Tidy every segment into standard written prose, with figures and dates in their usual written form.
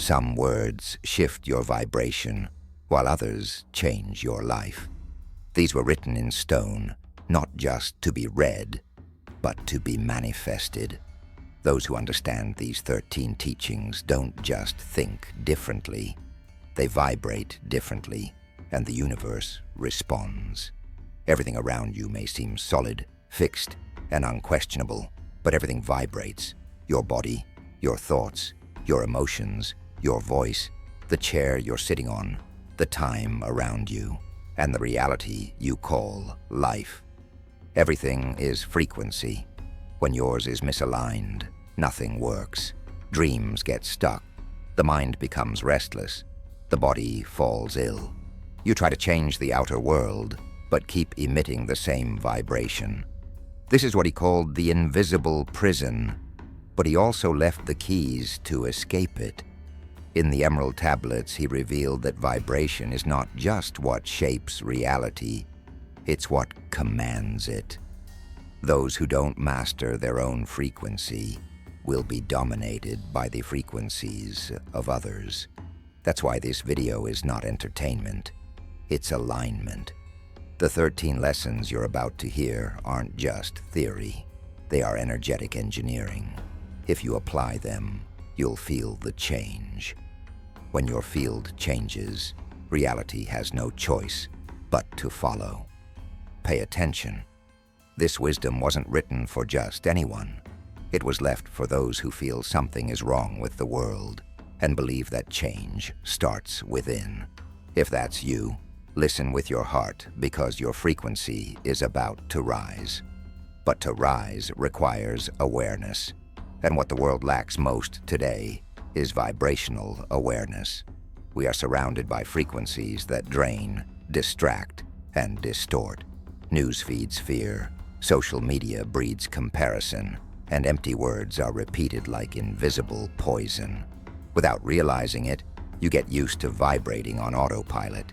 Some words shift your vibration, while others change your life. These were written in stone, not just to be read, but to be manifested. Those who understand these 13 teachings don't just think differently, they vibrate differently, and the universe responds. Everything around you may seem solid, fixed, and unquestionable, but everything vibrates. Your body, your thoughts, your emotions, your voice, the chair you're sitting on, the time around you, and the reality you call life. Everything is frequency. When yours is misaligned, nothing works. Dreams get stuck. The mind becomes restless. The body falls ill. You try to change the outer world, but keep emitting the same vibration. This is what he called the invisible prison, but he also left the keys to escape it. In the Emerald Tablets, he revealed that vibration is not just what shapes reality, it's what commands it. Those who don't master their own frequency will be dominated by the frequencies of others. That's why this video is not entertainment, it's alignment. The 13 lessons you're about to hear aren't just theory, they are energetic engineering. If you apply them, you'll feel the change. When your field changes, reality has no choice but to follow. Pay attention. This wisdom wasn't written for just anyone. It was left for those who feel something is wrong with the world and believe that change starts within. If that's you, listen with your heart because your frequency is about to rise. But to rise requires awareness. And what the world lacks most today is vibrational awareness. We are surrounded by frequencies that drain, distract, and distort. News feeds fear, social media breeds comparison, and empty words are repeated like invisible poison. Without realizing it, you get used to vibrating on autopilot.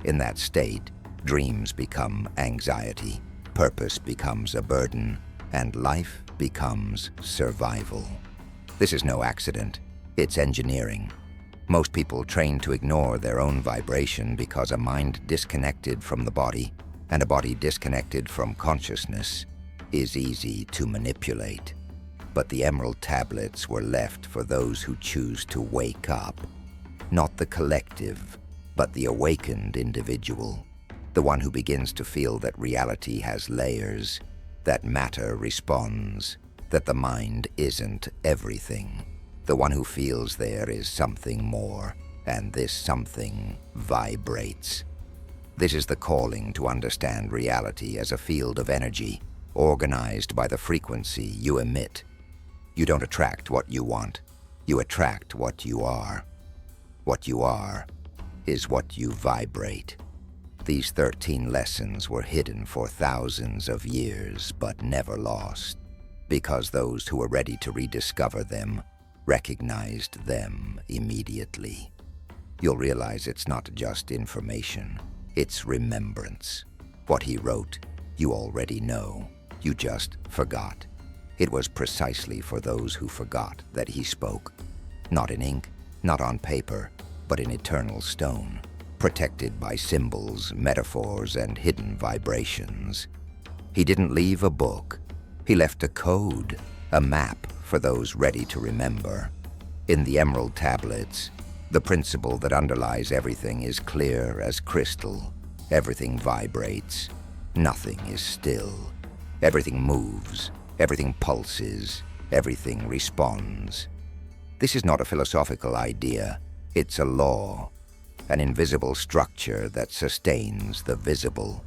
In that state, dreams become anxiety, purpose becomes a burden, and life becomes survival. This is no accident, it's engineering. Most people train to ignore their own vibration because a mind disconnected from the body and a body disconnected from consciousness is easy to manipulate. But the Emerald Tablets were left for those who choose to wake up. Not the collective, but the awakened individual. The one who begins to feel that reality has layers, that matter responds, that the mind isn't everything. The one who feels there is something more, and this something vibrates. This is the calling to understand reality as a field of energy, organized by the frequency you emit. You don't attract what you want, you attract what you are. What you are is what you vibrate. These 13 lessons were hidden for thousands of years, but never lost, because those who were ready to rediscover them recognized them immediately. You'll realize it's not just information, it's remembrance. What he wrote, you already know, you just forgot. It was precisely for those who forgot that he spoke, not in ink, not on paper, but in eternal stone, protected by symbols, metaphors, and hidden vibrations. He didn't leave a book, he left a code, a map for those ready to remember. In the Emerald Tablets, the principle that underlies everything is clear as crystal. Everything vibrates, nothing is still. Everything moves, everything pulses, everything responds. This is not a philosophical idea, it's a law, an invisible structure that sustains the visible.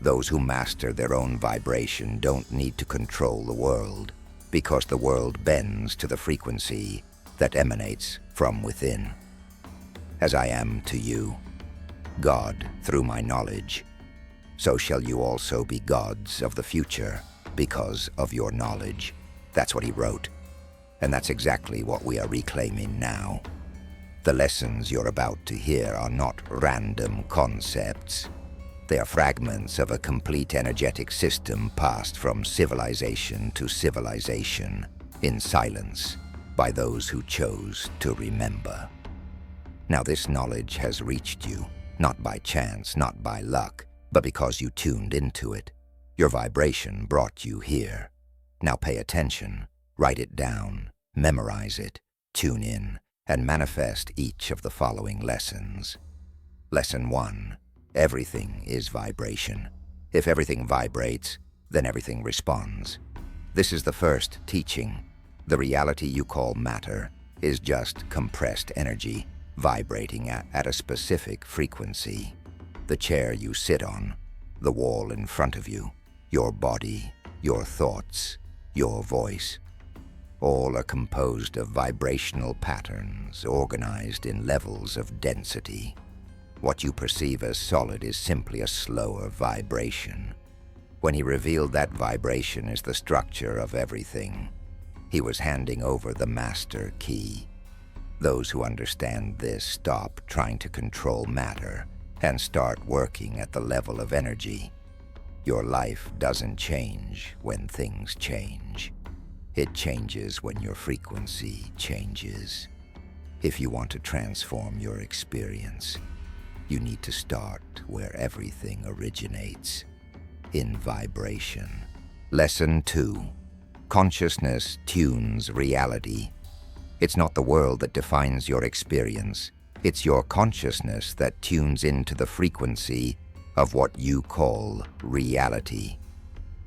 Those who master their own vibration don't need to control the world, because the world bends to the frequency that emanates from within. As I am to you, God through my knowledge, so shall you also be gods of the future because of your knowledge. That's what he wrote, and that's exactly what we are reclaiming now. The lessons you're about to hear are not random concepts. They are fragments of a complete energetic system passed from civilization to civilization in silence by those who chose to remember. Now this knowledge has reached you, not by chance, not by luck, but because you tuned into it. Your vibration brought you here. Now pay attention, write it down, memorize it, tune in, and manifest each of the following lessons. Lesson 1. Everything is vibration. If everything vibrates, then everything responds. This is the first teaching. The reality you call matter is just compressed energy vibrating at a specific frequency. The chair you sit on, the wall in front of you, your body, your thoughts, your voice, all are composed of vibrational patterns organized in levels of density. What you perceive as solid is simply a slower vibration. When he revealed that vibration is the structure of everything, he was handing over the master key. Those who understand this stop trying to control matter and start working at the level of energy. Your life doesn't change when things change. It changes when your frequency changes. If you want to transform your experience, you need to start where everything originates, in vibration. Lesson 2. Consciousness tunes reality. It's not the world that defines your experience. It's your consciousness that tunes into the frequency of what you call reality.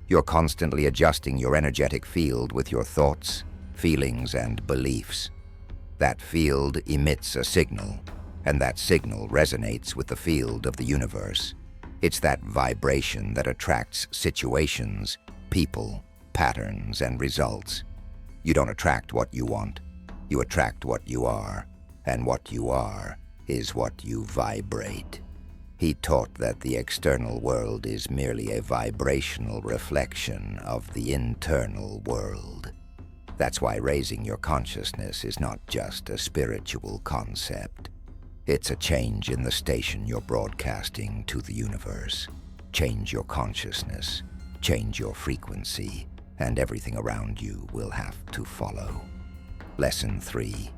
You're constantly adjusting your energetic field with your thoughts, feelings, and beliefs. That field emits a signal, and that signal resonates with the field of the universe. It's that vibration that attracts situations, people, patterns, and results. You don't attract what you want. You attract what you are, and what you are is what you vibrate. He taught that the external world is merely a vibrational reflection of the internal world. That's why raising your consciousness is not just a spiritual concept. It's a change in the station you're broadcasting to the universe. Change your consciousness, change your frequency, and everything around you will have to follow. Lesson 3.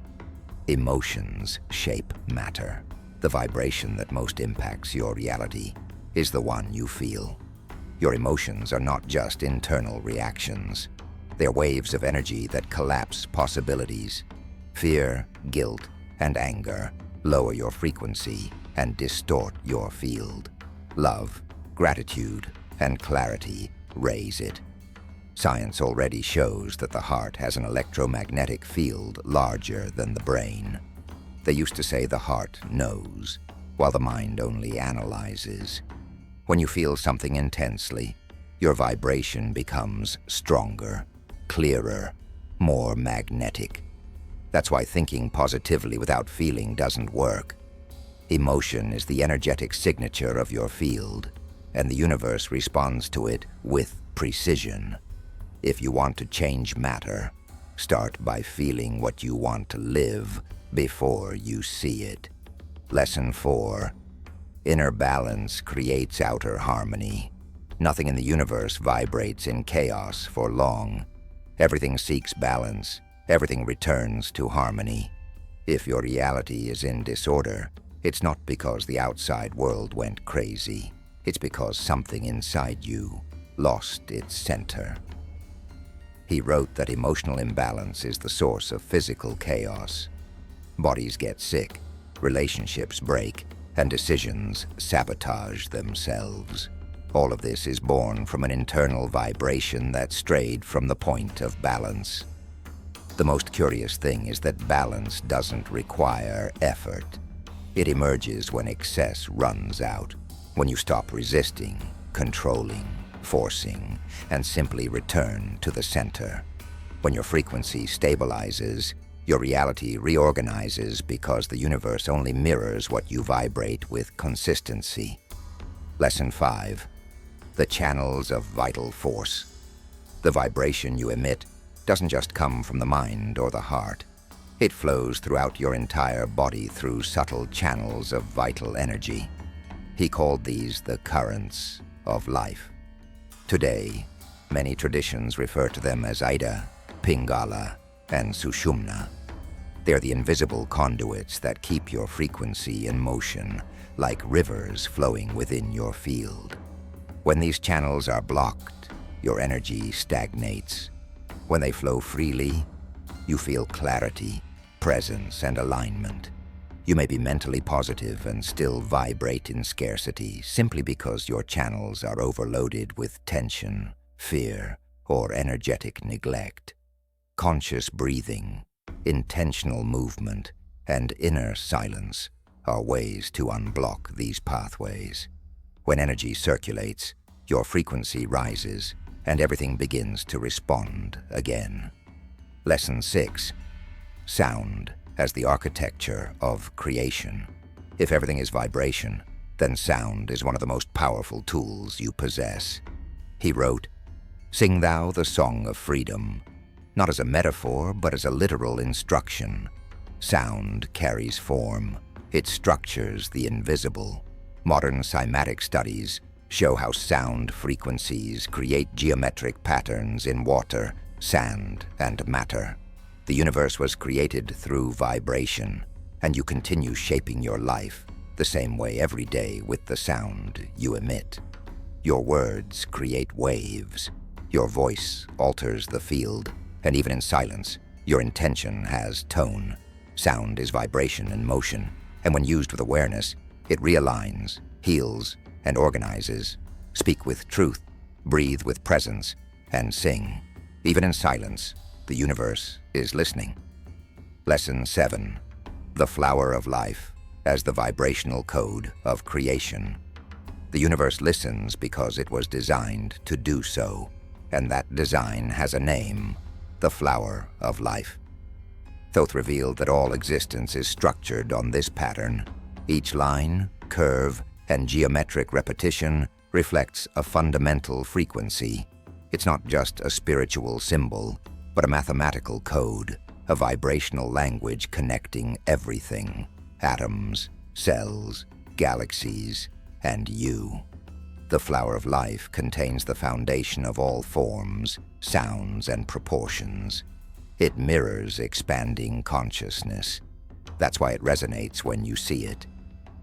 Emotions shape matter. The vibration that most impacts your reality is the one you feel. Your emotions are not just internal reactions. They're waves of energy that collapse possibilities. Fear, guilt, and anger lower your frequency and distort your field. Love, gratitude, and clarity raise it. Science already shows that the heart has an electromagnetic field larger than the brain. They used to say the heart knows, while the mind only analyzes. When you feel something intensely, your vibration becomes stronger, clearer, more magnetic. That's why thinking positively without feeling doesn't work. Emotion is the energetic signature of your field, and the universe responds to it with precision. If you want to change matter, start by feeling what you want to live before you see it. Lesson 4. Inner balance creates outer harmony. Nothing in the universe vibrates in chaos for long. Everything seeks balance. Everything returns to harmony. If your reality is in disorder, it's not because the outside world went crazy. It's because something inside you lost its center. He wrote that emotional imbalance is the source of physical chaos. Bodies get sick, relationships break, and decisions sabotage themselves. All of this is born from an internal vibration that strayed from the point of balance. The most curious thing is that balance doesn't require effort. It emerges when excess runs out, when you stop resisting, controlling, forcing, and simply return to the center. When your frequency stabilizes, your reality reorganizes because the universe only mirrors what you vibrate with consistency. Lesson 5. The channels of vital force. The vibration you emit doesn't just come from the mind or the heart. It flows throughout your entire body through subtle channels of vital energy. He called these the currents of life. Today, many traditions refer to them as Ida, Pingala, and Sushumna. They're the invisible conduits that keep your frequency in motion, like rivers flowing within your field. When these channels are blocked, your energy stagnates. When they flow freely, you feel clarity, presence, and alignment. You may be mentally positive and still vibrate in scarcity simply because your channels are overloaded with tension, fear, or energetic neglect. Conscious breathing, intentional movement, and inner silence are ways to unblock these pathways. When energy circulates, your frequency rises, and everything begins to respond again. Lesson 6. Sound as the architecture of creation. If everything is vibration, then sound is one of the most powerful tools you possess. He wrote, "Sing thou the song of freedom," not as a metaphor, but as a literal instruction. Sound carries form. It structures the invisible. Modern cymatic studies show how sound frequencies create geometric patterns in water, sand, and matter. The universe was created through vibration, and you continue shaping your life the same way every day with the sound you emit. Your words create waves. Your voice alters the field, and even in silence, your intention has tone. Sound is vibration in motion, and when used with awareness, it realigns, heals, and organizes. Speak with truth, breathe with presence, and sing. Even in silence, the universe is listening. Lesson 7. The flower of life as the vibrational code of creation. The universe listens because it was designed to do so, and that design has a name: the flower of life. Thoth revealed that all existence is structured on this pattern. Each line, curve, and geometric repetition reflects a fundamental frequency. It's not just a spiritual symbol, but a mathematical code, a vibrational language connecting everything: atoms, cells, galaxies, and you. The flower of life contains the foundation of all forms, sounds, and proportions. It mirrors expanding consciousness. That's why it resonates when you see it.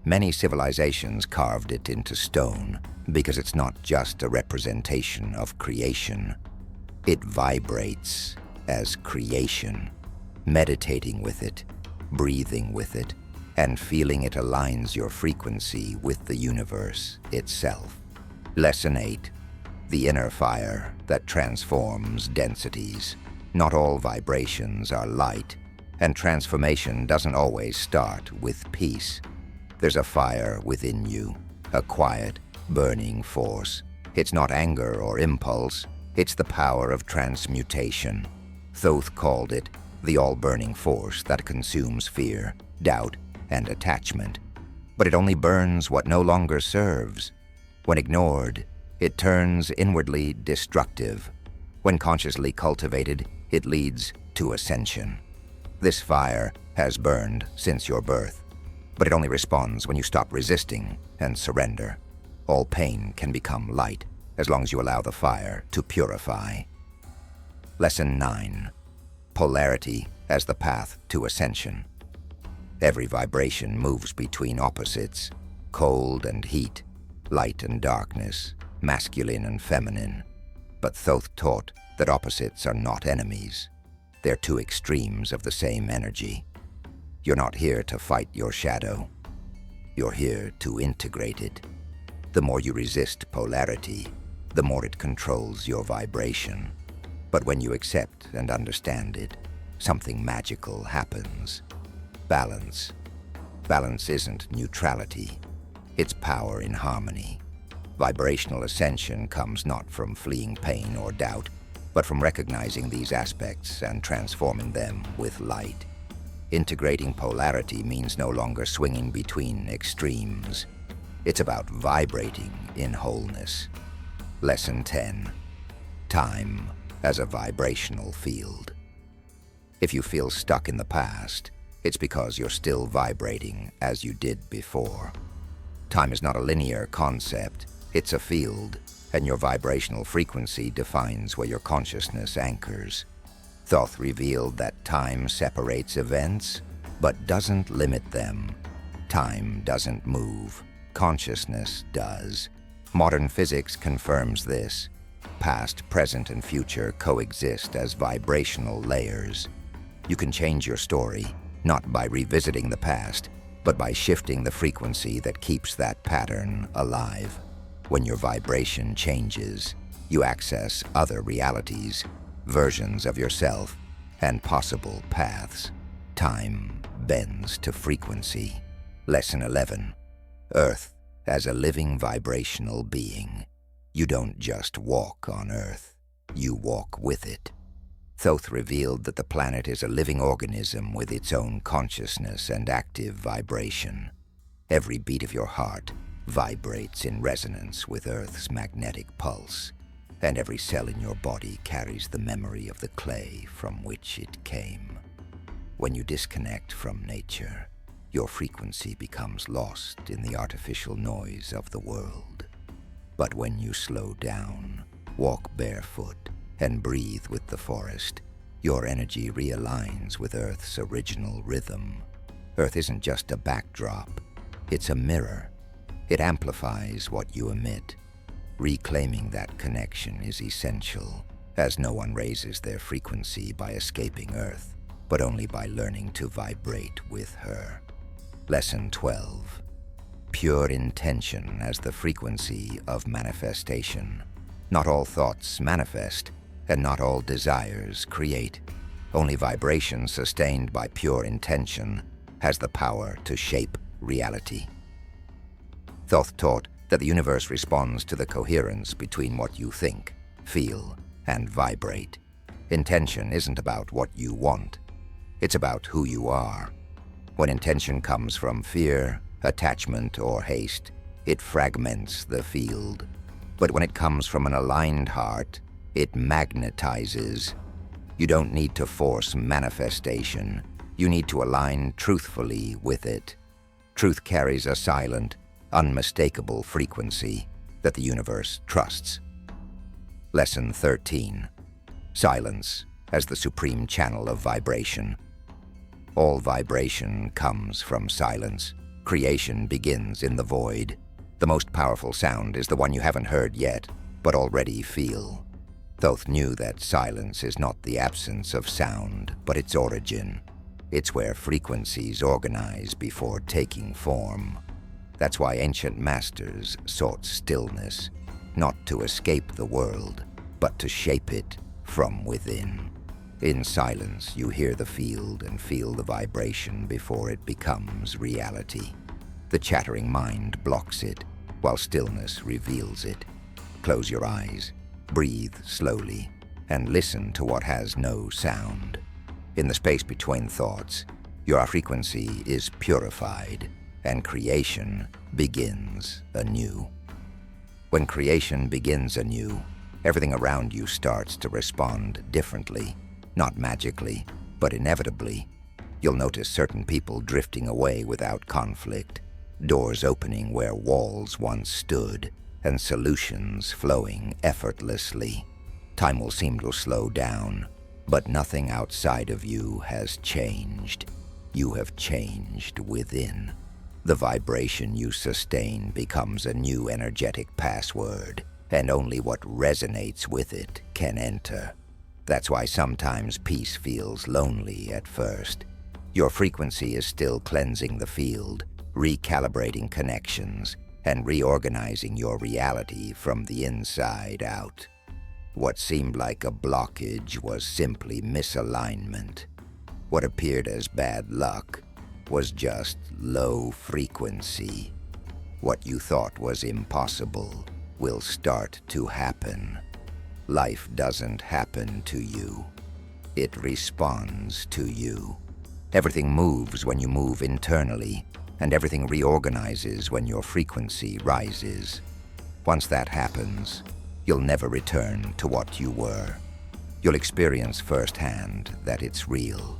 Many civilizations carved it into stone because it's not just a representation of creation. It vibrates as creation. Meditating with it, breathing with it, and feeling it aligns your frequency with the universe itself. Lesson 8. The inner fire that transforms densities. Not all vibrations are light, and transformation doesn't always start with peace. There's a fire within you, a quiet, burning force. It's not anger or impulse, it's the power of transmutation. Thoth called it the all-burning force that consumes fear, doubt, and attachment. But it only burns what no longer serves. When ignored, it turns inwardly destructive. When consciously cultivated, it leads to ascension. This fire has burned since your birth, but it only responds when you stop resisting and surrender. All pain can become light as long as you allow the fire to purify. Lesson 9. Polarity as the path to ascension. Every vibration moves between opposites: cold and heat, light and darkness, masculine and feminine. But Thoth taught that opposites are not enemies. They're two extremes of the same energy. You're not here to fight your shadow. You're here to integrate it. The more you resist polarity, the more it controls your vibration. But when you accept and understand it, something magical happens. Balance. Balance isn't neutrality. It's power in harmony. Vibrational ascension comes not from fleeing pain or doubt, but from recognizing these aspects and transforming them with light. Integrating polarity means no longer swinging between extremes. It's about vibrating in wholeness. Lesson 10. Time as a vibrational field. If you feel stuck in the past, it's because you're still vibrating as you did before. Time is not a linear concept, it's a field, and your vibrational frequency defines where your consciousness anchors. Thoth revealed that time separates events, but doesn't limit them. Time doesn't move. Consciousness does. Modern physics confirms this. Past, present, and future coexist as vibrational layers. You can change your story, not by revisiting the past, but by shifting the frequency that keeps that pattern alive. When your vibration changes, you access other realities, versions of yourself, and possible paths. Time bends to frequency. Lesson 11. Earth as a living vibrational being. You don't just walk on Earth, you walk with it. Thoth revealed that the planet is a living organism with its own consciousness and active vibration. Every beat of your heart vibrates in resonance with Earth's magnetic pulse, and every cell in your body carries the memory of the clay from which it came. When you disconnect from nature, your frequency becomes lost in the artificial noise of the world. But when you slow down, walk barefoot, and breathe with the forest, your energy realigns with Earth's original rhythm. Earth isn't just a backdrop, it's a mirror. It amplifies what you emit. Reclaiming that connection is essential, as no one raises their frequency by escaping Earth, but only by learning to vibrate with her. Lesson 12. Pure intention as the frequency of manifestation. Not all thoughts manifest, and not all desires create. Only vibration sustained by pure intention has the power to shape reality. Thoth taught that the universe responds to the coherence between what you think, feel, and vibrate. Intention isn't about what you want. It's about who you are. When intention comes from fear, attachment, or haste, it fragments the field. But when it comes from an aligned heart, it magnetizes. You don't need to force manifestation. You need to align truthfully with it. Truth carries a silent, unmistakable frequency that the universe trusts. Lesson 13. Silence as the supreme channel of vibration. All vibration comes from silence. Creation begins in the void. The most powerful sound is the one you haven't heard yet, but already feel. Thoth knew that silence is not the absence of sound, but its origin. It's where frequencies organize before taking form. That's why ancient masters sought stillness, not to escape the world, but to shape it from within. In silence, you hear the field and feel the vibration before it becomes reality. The chattering mind blocks it, while stillness reveals it. Close your eyes, breathe slowly, and listen to what has no sound. In the space between thoughts, your frequency is purified, and creation begins anew. When creation begins anew, everything around you starts to respond differently, not magically, but inevitably. You'll notice certain people drifting away without conflict, doors opening where walls once stood, and solutions flowing effortlessly. Time will seem to slow down, but nothing outside of you has changed. You have changed within. The vibration you sustain becomes a new energetic password, and only what resonates with it can enter. That's why sometimes peace feels lonely at first. Your frequency is still cleansing the field, recalibrating connections, and reorganizing your reality from the inside out. What seemed like a blockage was simply misalignment. What appeared as bad luck was just low frequency. What you thought was impossible will start to happen. Life doesn't happen to you. It responds to you. Everything moves when you move internally, and everything reorganizes when your frequency rises. Once that happens, you'll never return to what you were. You'll experience firsthand that it's real.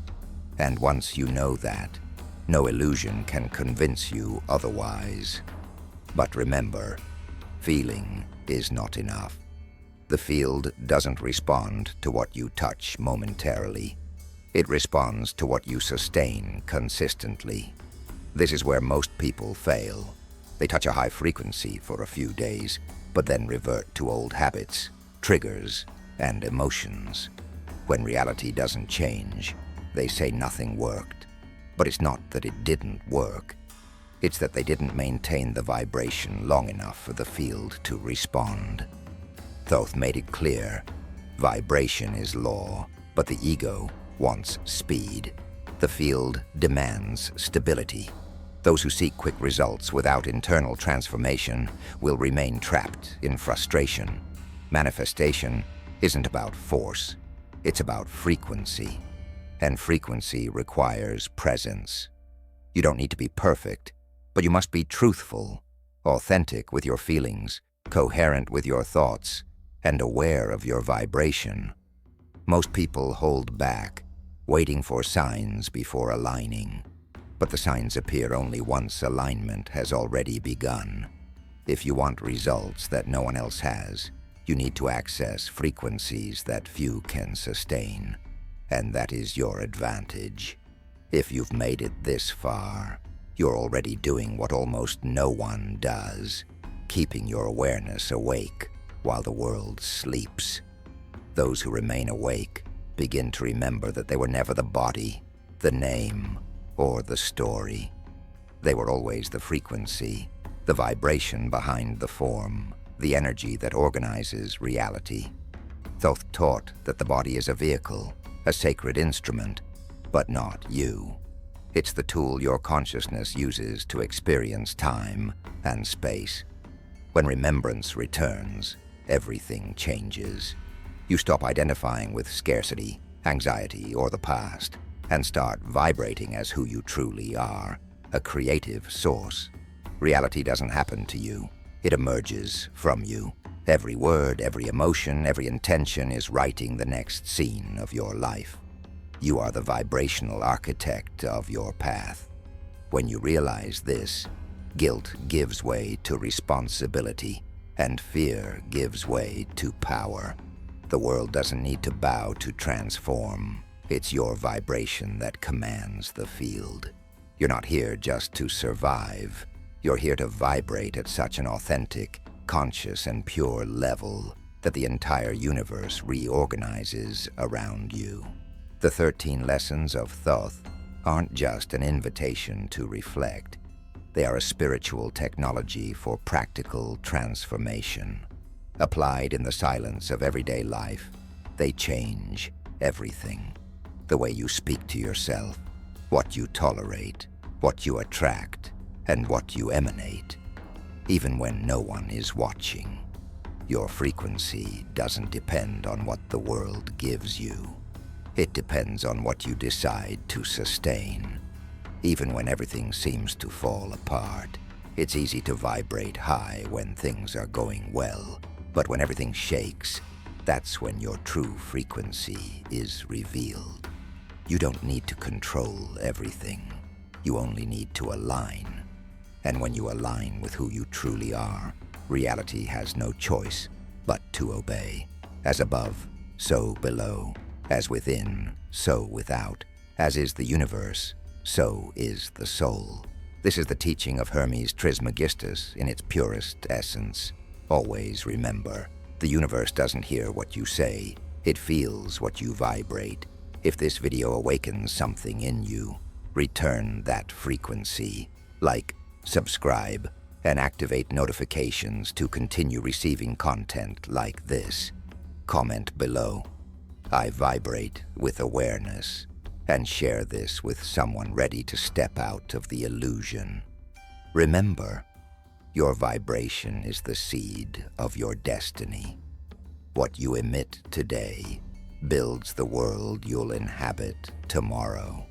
And once you know that, no illusion can convince you otherwise. But remember, feeling is not enough. The The field doesn't respond to what you touch momentarily. It responds to what you sustain consistently. This is where most people fail. They touch a high frequency for a few days, but then revert to old habits, triggers, and emotions. When reality doesn't change, they say nothing worked. But it's not that it didn't work. It's that they didn't maintain the vibration long enough for the field to respond. Thoth made it clear, vibration is law, but the ego wants speed. The field demands stability. Those who seek quick results without internal transformation will remain trapped in frustration. Manifestation isn't about force, it's about frequency. And frequency requires presence. You don't need to be perfect, but you must be truthful, authentic with your feelings, coherent with your thoughts, and aware of your vibration. Most people hold back, waiting for signs before aligning. But the signs appear only once alignment has already begun. If you want results that no one else has, you need to access frequencies that few can sustain. And that is your advantage. If you've made it this far, you're already doing what almost no one does, keeping your awareness awake while the world sleeps. Those who remain awake begin to remember that they were never the body, the name, or the story. They were always the frequency, the vibration behind the form, the energy that organizes reality. Thoth taught that the body is a vehicle, a sacred instrument, but not you. It's the tool your consciousness uses to experience time and space. When remembrance returns, everything changes. You stop identifying with scarcity, anxiety, or the past, and start vibrating as who you truly are, a creative source. Reality doesn't happen to you. It emerges from you. Every word, every emotion, every intention is writing the next scene of your life. You are the vibrational architect of your path. When you realize this, guilt gives way to responsibility, and fear gives way to power. The world doesn't need to bow to transform. It's your vibration that commands the field. You're not here just to survive. You're here to vibrate at such an authentic, conscious, and pure level that the entire universe reorganizes around you. The 13 lessons of Thoth aren't just an invitation to reflect. They are a spiritual technology for practical transformation. Applied in the silence of everyday life, they change everything. The way you speak to yourself, what you tolerate, what you attract, and what you emanate, even when no one is watching. Your frequency doesn't depend on what the world gives you. It depends on what you decide to sustain. Even when everything seems to fall apart, it's easy to vibrate high when things are going well. But when everything shakes, that's when your true frequency is revealed. You don't need to control everything. You only need to align. And when you align with who you truly are, reality has no choice but to obey. As above, so below. As within, so without. As is the universe, so is the soul. This is the teaching of Hermes Trismegistus in its purest essence. Always remember, the universe doesn't hear what you say, it feels what you vibrate. If this video awakens something in you, return that frequency. Like, subscribe, and activate notifications to continue receiving content like this. Comment below. I vibrate with awareness, and share this with someone ready to step out of the illusion. Remember, your vibration is the seed of your destiny. What you emit today builds the world you'll inhabit tomorrow.